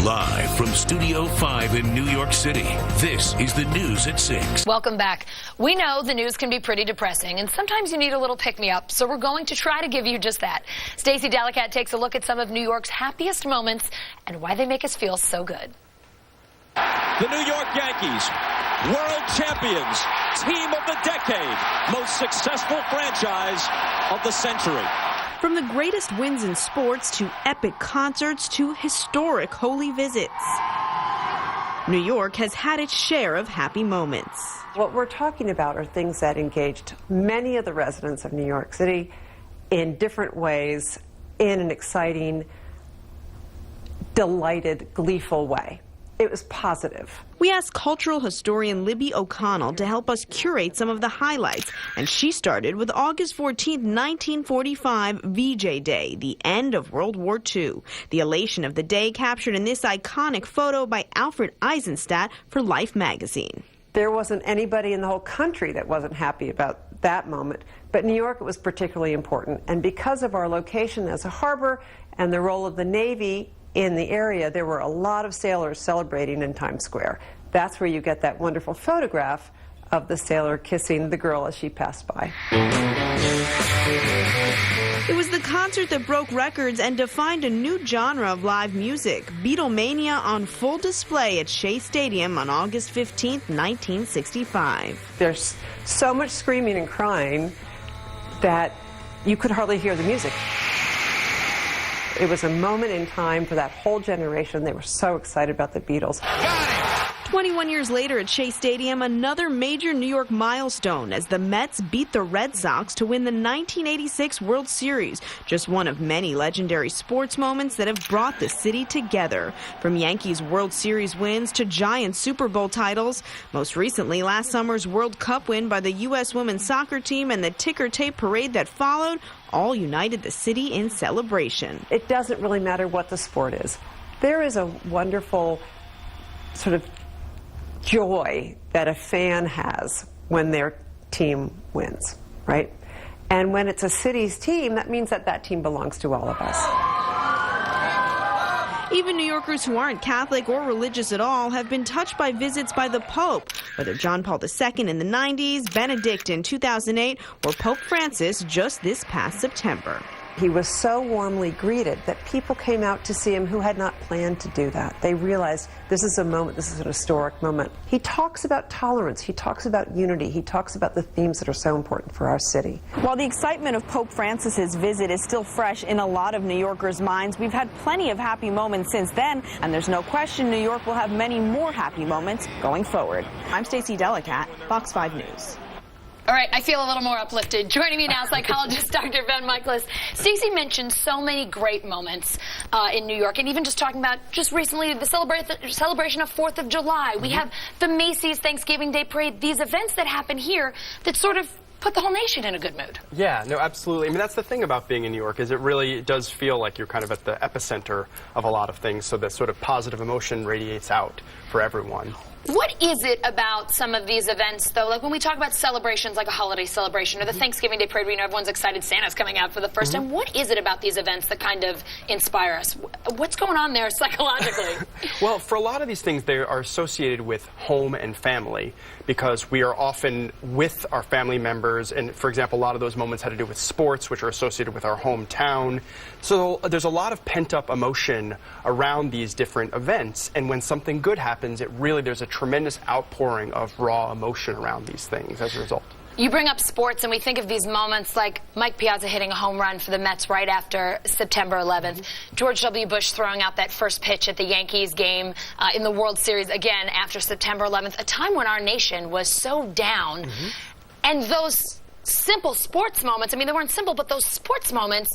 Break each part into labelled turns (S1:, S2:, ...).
S1: Live from Studio 5 in New York City, this is the news at 6.
S2: Welcome back. We know the news can be pretty depressing, and sometimes you need a little pick-me-up, so we're going to try to give you just that. Stacey Delicat takes a look at some of New York's happiest moments and why they make us feel so good.
S3: The New York Yankees, world champions, team of the decade, most successful franchise of the century.
S4: From the greatest wins in sports to epic concerts to historic holy visits, New York has had its share of happy moments.
S5: What we're talking about are things that engaged many of the residents of New York City in different ways, in an exciting, delighted, gleeful way. It was positive.
S4: We asked cultural historian Libby O'Connell to help us curate some of the highlights, and she started with August 14, 1945, VJ Day, the end of World War II. The elation of the day captured in this iconic photo by Alfred Eisenstadt for Life magazine.
S5: There wasn't anybody in the whole country that wasn't happy about that moment, but New York, it was particularly important. And because of our location as a harbor and the role of the Navy in the area, there were a lot of sailors celebrating in Times Square. That's where you get that wonderful photograph of the sailor kissing the girl as she passed by.
S4: It was the concert that broke records and defined a new genre of live music. Beatlemania on full display at Shea Stadium on August 15, 1965.
S5: There's so much screaming and crying that you could hardly hear the music. It was a moment in time for that whole generation. They were so excited about the Beatles.
S4: 21 years later at Shea Stadium, another major New York milestone as the Mets beat the Red Sox to win the 1986 World Series. Just one of many legendary sports moments that have brought the city together. From Yankees World Series wins to giant Super Bowl titles. Most recently, last summer's World Cup win by the U.S. women's soccer team and the ticker tape parade that followed all united the city in celebration.
S5: It doesn't really matter what the sport is. There is a wonderful sort of joy that a fan has when their team wins, right? And when it's a city's team, that means that that team belongs to all of us.
S4: Even New Yorkers who aren't Catholic or religious at all have been touched by visits by the Pope, whether John Paul II in the 90s, Benedict in 2008, or Pope Francis just this past September.
S5: He was so warmly greeted that people came out to see him who had not planned to do that. They realized this is a moment, this is an historic moment. He talks about tolerance, he talks about unity, he talks about the themes that are so important for our city.
S6: While the excitement of Pope Francis's visit is still fresh in a lot of New Yorkers' minds, we've had plenty of happy moments since then, and there's no question New York will have many more happy moments going forward. I'm Stacey Delicat, Fox 5 News.
S2: All right, I feel a little more uplifted. Joining me now, psychologist Dr. Ben Michaelis. Stacey mentioned so many great moments in New York, and even just talking about just recently the celebration of 4th of July. We have the Macy's Thanksgiving Day Parade, these events that happen here that sort of put the whole nation in a good mood.
S7: Yeah, no, absolutely. I mean, that's the thing about being in New York, is it really does feel like you're kind of at the epicenter of a lot of things, so that sort of positive emotion radiates out for everyone.
S2: What is it about some of these events, though? Like when we talk about celebrations like a holiday celebration or the Thanksgiving Day Parade, we know everyone's excited Santa's coming out for the first time. What is it about these events that kind of inspire us? What's going on there psychologically?
S7: Well, for a lot of these things, they are associated with home and family because we are often with our family members. And, for example, a lot of those moments had to do with sports, which are associated with our hometown. So there's a lot of pent-up emotion around these different events. And when something good happens, there's a tremendous outpouring of raw emotion around these things as a result.
S2: You bring up sports, and we think of these moments like Mike Piazza hitting a home run for the Mets right after September 11th, George W. Bush throwing out that first pitch at the Yankees game in the World Series again after September 11th, a time when our nation was so down. And those simple sports moments, I mean, they weren't simple, but those sports moments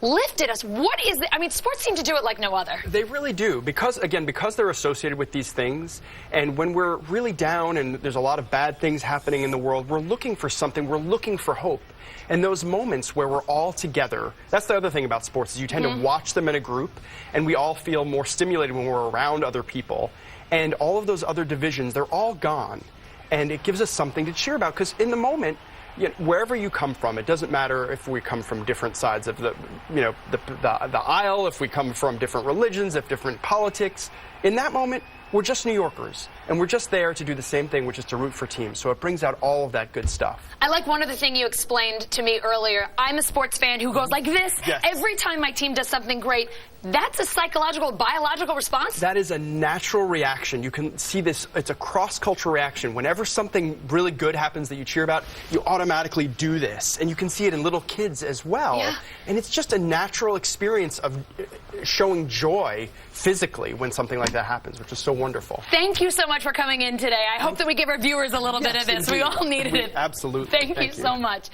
S2: lifted us. What is it? I mean, sports seem to do it like no other.
S7: They really do, because they're associated with these things, and when we're really down and there's a lot of bad things happening in the world, we're looking for something, we're looking for hope. And those moments where we're all together, that's the other thing about sports, is you tend to watch them in a group, and we all feel more stimulated when we're around other people. And all of those other divisions, they're all gone. And it gives us something to cheer about, because in the moment, wherever you come from, it doesn't matter if we come from different sides of the aisle, if we come from different religions, if different politics. In that moment, we're just New Yorkers, and we're just there to do the same thing, which is to root for teams. So it brings out all of that good stuff.
S2: I like one other thing you explained to me earlier. I'm a sports fan who goes like this every time my team does something great. That's a psychological, biological response?
S7: That is a natural reaction. You can see this, it's a cross-cultural reaction. Whenever something really good happens that you cheer about, you automatically do this. And you can see it in little kids as well.
S2: Yeah.
S7: And it's just a natural experience of showing joy physically when something like that happens, which is so wonderful.
S2: Thank you so much for coming in today. I hope that we give our viewers a little bit of this.
S7: Indeed.
S2: We all needed it.
S7: Absolutely.
S2: Thank you so much.